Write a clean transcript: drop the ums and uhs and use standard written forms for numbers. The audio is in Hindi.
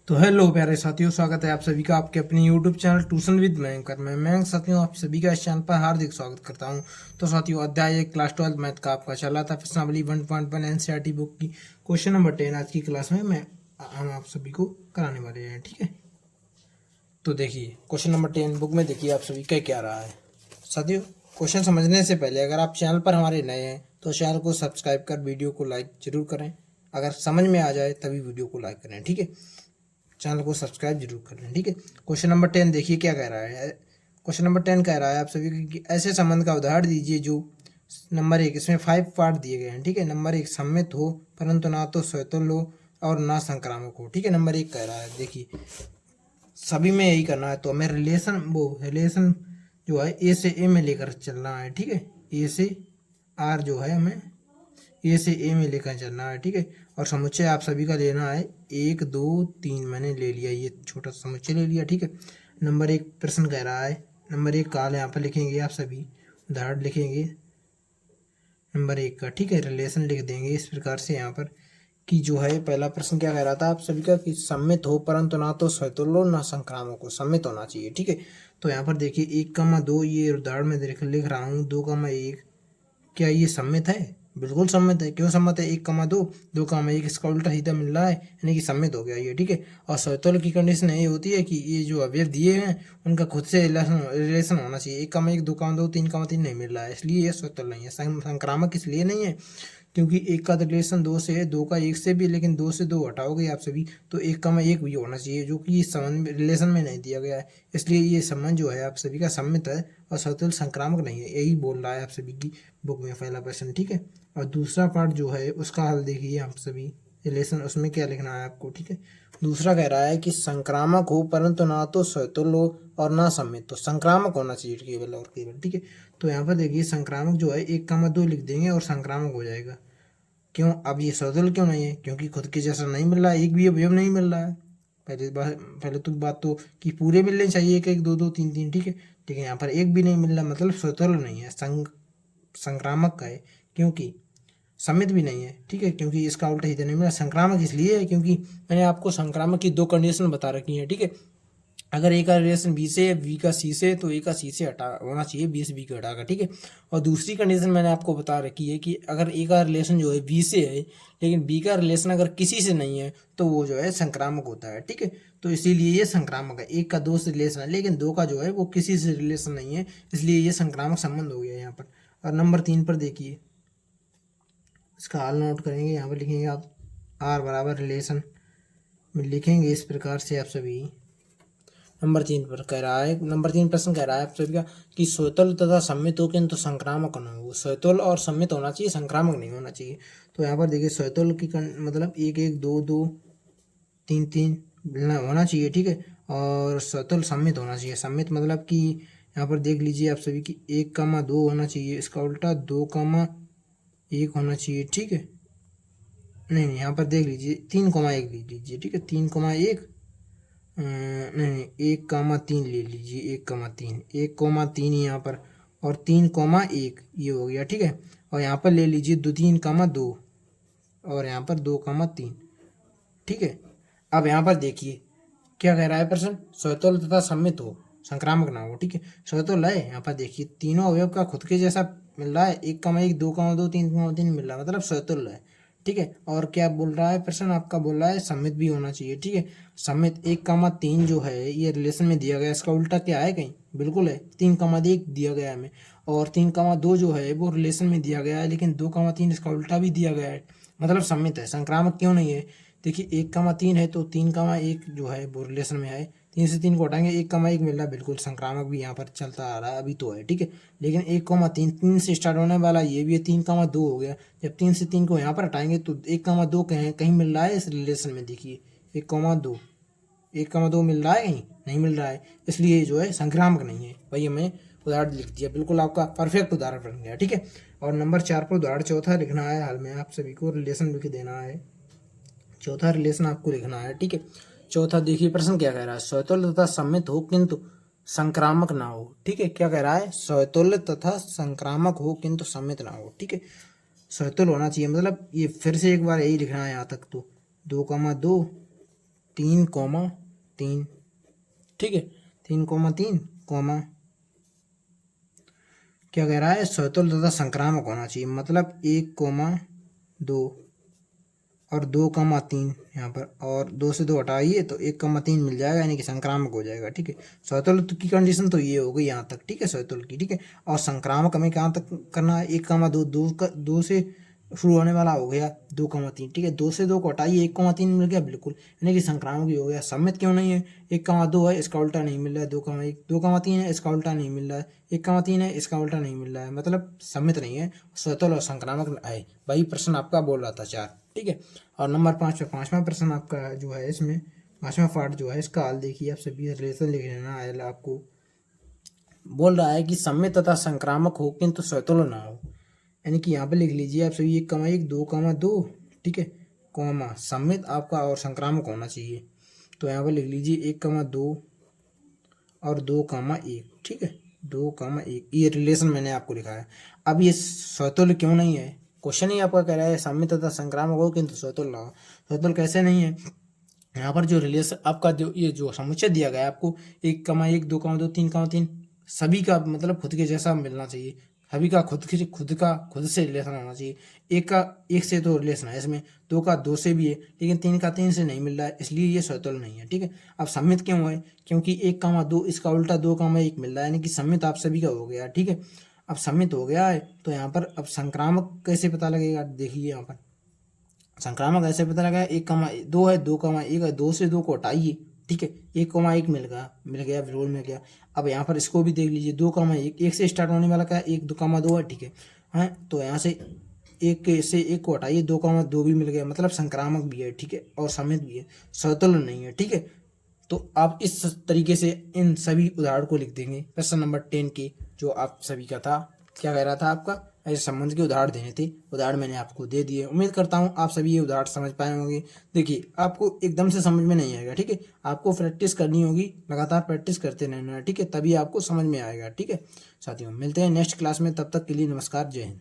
तो हेलो प्यारे साथियों, स्वागत है आप सभी का आपके अपने यूट्यूब चैनल ट्यूशन विद मयंकर में। मैं साथियों आप सभी का इस चैनल पर हार्दिक स्वागत करता हूं। तो साथियों अध्याय 1 क्लास 12 मैथ का आपका चला था प्रश्नावली 1.1 एनसीईआरटी बुक की क्वेश्चन नंबर 10 आज की क्लास में हम आप सभी को कराने वाले हैं। ठीक है, तो देखिए क्वेश्चन नंबर 10 बुक में देखिए आप सभी का क्या रहा है। साथियों क्वेश्चन समझने से पहले अगर आप चैनल पर हमारे नए हैं तो चैनल को सब्सक्राइब कर वीडियो को लाइक जरूर करें। अगर समझ में आ जाए तभी वीडियो को लाइक करें। ठीक है, चैनल को सब्सक्राइब जरूर कर लें। ठीक है, क्वेश्चन नंबर 10 देखिए क्या कह रहा है। क्वेश्चन नंबर 10 कह रहा है आप सभी को कि ऐसे संबंध का उदाहरण दीजिए जो नंबर 1 इसमें 5 पार्ट दिए गए हैं। ठीक है, नंबर 1 सम्मित हो परंतु ना तो स्वतंत्र हो और ना संक्रामक हो। ठीक है, नंबर 1 कह रहा है देखिए सभी में यही करना है, तो हमें रिलेशन जो है ए से ए में लेकर चलना है। ठीक है, ए से आर जो है हमें ए से ए में लेकर चलना है। ठीक है, और समुच्चय आप सभी का लेना है 1 2 3 मैंने ले लिया, ये छोटा समुच्चय ले लिया। ठीक है, नंबर 1 प्रश्न कह रहा है, नंबर 1 काल यहाँ पर लिखेंगे आप सभी, उदाहरण लिखेंगे नंबर 1 का। ठीक है, रिलेशन लिख देंगे इस प्रकार से यहाँ पर कि जो है पहला प्रश्न क्या कह रहा था आप सभी का कि सम्मित हो परंतु ना तो स्वतंत्र हो ना संक्रामक हो, सम्मित होना चाहिए। ठीक है, तो यहाँ पर देखिए 1,2 ये उदाहरण में लिख रहा हूँ 2,1 क्या ये सम्मित है? बिल्कुल सम्मित है। क्यों सम्मित है? 1,2 2,1 इसका उल्टा सीधा मिल रहा है यानी कि सम्मित हो गया ये। ठीक है, और स्वतंत्र की कंडीशन ये होती है कि ये जो अवयव दिए हैं उनका खुद से रिलेशन होना चाहिए। 1,1 2,2 3,3 नहीं मिल रहा है इसलिए ये स्वतंत्र नहीं है। संक्रामक इसलिए नहीं है क्योंकि 1 का रिलेशन 2 से है, 2 का 1 से भी, लेकिन 2 से 2 हटाओगे आप सभी तो 1,1 भी होना चाहिए जो कि इस संबंध रिलेशन में नहीं दिया गया है। इसलिए ये संबंध जो है आप सभी का सम्मित है और स्वतंत्र संक्रामक नहीं है, यही बोल रहा है आप सभी की बुक में पहला प्रश्न। ठीक है, और दूसरा पार्ट जो है उसका हल देखिए आप सभी, रिलेशन उसमें क्या लिखना है आपको। ठीक है, दूसरा कह रहा है कि संक्रामक हो परंतु ना तो स्वतुल्य हो और ना सम्मित, तो संक्रामक होना चाहिए केवल और केवल। ठीक है, तो यहाँ पर देखिए संक्रामक जो है 1,2 लिख देंगे और संक्रामक हो जाएगा। क्यों? अब ये स्वतुल्य क्यों नहीं है? क्योंकि खुद के जैसा नहीं मिल रहा है, एक भी अवयव नहीं मिल रहा है। पहले तो बात तो कि पूरे मिलने चाहिए, 1 1 2 2 3 3। ठीक है, लेकिन यहाँ पर एक भी नहीं मिल रहा, मतलब स्वतुल्य नहीं है, संक्रामक का है क्योंकि सम्मित भी नहीं है। ठीक है, क्योंकि इसका उल्टा सीधा नहीं मिला। संक्रामक इसलिए है क्योंकि मैंने आपको संक्रामक की 2 कंडीशन बता रखी है। ठीक है, अगर ए का रिलेशन बी से है, बी का सी से, तो ए का सी से हटा होना चाहिए, बी से बी को हटाकर। ठीक है, और दूसरी कंडीशन मैंने आपको बता रखी है कि अगर ए का रिलेशन जो है बी से है लेकिन बी का रिलेशन अगर किसी से नहीं है तो वो जो है संक्रामक होता है। ठीक है, तो इसीलिए ये संक्रामक है। 1 का 2 से रिलेशन है लेकिन 2 का जो है वो किसी से रिलेशन नहीं है, इसलिए ये संक्रामक संबंध हो गया यहाँ पर। और नंबर 3 पर देखिए, इसका हाल नोट करेंगे, यहाँ पर लिखेंगे आप आर बराबर रिलेशन में लिखेंगे इस प्रकार से आप सभी। नंबर 3 पर कह रहा है, नंबर 3 प्रश्न कह रहा है आप सभी का कि स्वतुल्य तथा सम्मित हो किंतु संक्रामक न हो। स्वतुल्य और सम्मित होना चाहिए, संक्रामक नहीं होना चाहिए। तो यहाँ पर देखिए स्वतुल्य की मतलब 1 1 2 2 3 3 होना चाहिए। ठीक है, और स्वतुल्य सम्मित होना चाहिए। सम्मित मतलब कि यहाँ पर देख लीजिए आप सभी की 1,2 होना चाहिए, इसका उल्टा 2,1 होना चाहिए। ठीक है, नहीं यहाँ पर देख लीजिए 3,1 लिख लीजिए। ठीक है, 3,1 नहीं 1,3 ले लीजिए, 1,3 यहाँ पर, और 3,1 ये हो गया। ठीक है, और यहाँ पर ले लीजिए 3,2 और यहाँ पर 2,3। ठीक है, अब यहाँ पर देखिए क्या कह रहा है प्रश्न, स्वतुल्य तथा सम्मित हो, संक्रामक ना हो। ठीक है, स्वतुल्य है, यहाँ पर देखिए तीनों अवयव का खुद के जैसा मिल रहा है, 1,1 2,2 3,3 मिल रहा है, मतलब स्वतुल्य है। ठीक है, और क्या बोल रहा है प्रश्न आपका, बोल रहा है सम्मित भी होना चाहिए। ठीक है, सम्मित 1,3 जो है ये रिलेशन में दिया गया, इसका उल्टा क्या है कहीं? बिल्कुल है, 3,1 दिया गया है हमें, और 3,2 जो है वो रिलेशन में दिया गया है, लेकिन 2,3 इसका उल्टा भी दिया गया है, मतलब सम्मित है। संक्रामक क्यों नहीं है? देखिए 1,3 है तो 3,1 जो है वो रिलेशन में है, 3 से 3 को हटाएंगे 1,1 मिल रहा है, बिल्कुल संक्रामक भी यहाँ पर चलता आ रहा है, अभी तो है। ठीक है, लेकिन 1,3 3 से स्टार्ट होने वाला ये भी है, 3,2 हो गया। जब 3 से 3 को यहाँ पर हटाएंगे तो 1,2 कहीं कहीं मिल रहा है इस रिलेशन में, देखिए 1,2 1,2 मिल रहा है, कहीं नहीं मिल रहा है, इसलिए जो है संक्रामक नहीं है। भाई हमें उदाहरण लिख दिया, बिल्कुल आपका परफेक्ट उदाहरण बन गया। ठीक है, और नंबर 4 पर उदाहरण चौथा लिखना है, हाल में आप सभी को रिलेशन लिख देना है, चौथा रिलेशन आपको लिखना है। ठीक है, चौथा देखिए प्रश्न क्या कह रहा है, स्वतुल्य तथा सम्मित हो किंतु संक्रामक ना हो। ठीक है, क्या कह रहा है, स्वतुल्य तथा संक्रामक हो किंतु सम्मित ना हो। ठीक है, स्वतुल्य होना चाहिए, मतलब ये फिर से एक बार यही लिखना है यहाँ तक, तो 2,2 3,3, ठीक है, 3,3, क्या कह रहा है, स्वतुल्य तथा संक्रामक होना चाहिए, मतलब 1,2 और 2,3 यहाँ पर, और 2 से 2 हटाइए तो 1,3 मिल जाएगा, यानी कि संक्रामक हो जाएगा, ठीक है। स्वतुल्य की कंडीशन तो ये हो गई यहाँ तक, ठीक है, स्वतुल्य की, ठीक है। और संक्रामक हमें कहाँ तक करना है, 1,2, 2 से शुरू होने वाला हो गया 2,3, ठीक है, 2 से 2 को हटाइए 1,3 मिल गया, बिल्कुल, यानी कि संक्रामक ही हो गया। सम्मित क्यों नहीं है, 1,2 है, इसका उल्टा नहीं मिल रहा है, 2,1, 2,3 है, इसका उल्टा नहीं मिल रहा है, 1,3 है, इसका उल्टा नहीं मिल रहा है, मतलब सम्मित नहीं है, स्वतुल्य और संक्रामक है। वही प्रश्न आपका बोल रहा था 4, ठीक है। और नंबर 5 पे 5वां प्रश्न आपका जो है, इसमें 5वां पार्ट जो है इसका हल देखिए, आप सभी रिलेशन लिख लेना है। आपको बोल रहा है कि सम्मित तथा संक्रामक हो किंतु स्वतुल्य ना हो, यानी कि यहाँ पे लिख लीजिए आप सभी 1,1, 2,2, ठीक है, कॉमा सम्मित आपका और संक्रामक होना चाहिए। तो यहाँ पे लिख लीजिए 1,2 और 2,1, ठीक है, 2,1, ये रिलेशन मैंने आपको लिखा है। अब ये स्वतुल्य क्यों नहीं है, क्वेश्चन ही आपका कह रहा है सम्मित तथा संक्रामक हो किंतु स्वतुल्य ना हो। स्वतुल्य कैसे नहीं है, यहाँ पर जो रिलेशन आपका जो ये जो समुच्चय दिया गया है आपको 1,1, 2,2, 3,3, सभी का मतलब खुद के जैसा मिलना चाहिए, सभी का खुद से रिलेशन होना चाहिए। एक से तो रिलेशन है इसमें, 2 से भी है, लेकिन 3 से नहीं मिल रहा है, इसलिए ये स्वतुल्य नहीं है, ठीक है। अब सम्मित क्यों है, क्योंकि 1,2 इसका उल्टा 2,1 मिल रहा है, यानी कि सम्मित आप सभी का हो गया, ठीक है। अब सम्मित हो गया है तो यहाँ पर अब संक्रामक कैसे पता लगेगा, देखिए यहाँ पर संक्रामक ऐसे पता लगा 1,2 है, 2,1 है, 2 से 2 को हटाइए, ठीक है, 1,1 मिल गया बिल्कुल मिल गया। अब यहाँ पर इसको भी देख लीजिए, 2,1, 1 से स्टार्ट होने वाला क्या है, 1, 2,2 है, ठीक है, हैं, तो यहाँ से 1 को हटाइए, 2,2 भी मिल गया, मतलब संक्रामक भी है, ठीक है, और सम्मित भी है, स्वतुल्य नहीं है, ठीक है। तो आप इस तरीके से इन सभी उदाहरण को लिख देंगे। प्रश्न नंबर 10 की जो आप सभी का था, क्या कह रहा था आपका, ऐसे संबंध के उदाहरण देने थे, उदाहरण मैंने आपको दे दिए। उम्मीद करता हूँ आप सभी ये उदाहरण समझ पाए होंगे। देखिए आपको एकदम से समझ में नहीं आएगा, ठीक है, आपको प्रैक्टिस करनी होगी, लगातार प्रैक्टिस करते रहना है, ठीक है, तभी आपको समझ में आएगा, ठीक है। साथियों मिलते हैं नेक्स्ट क्लास में, तब तक के लिए नमस्कार, जय हिंद।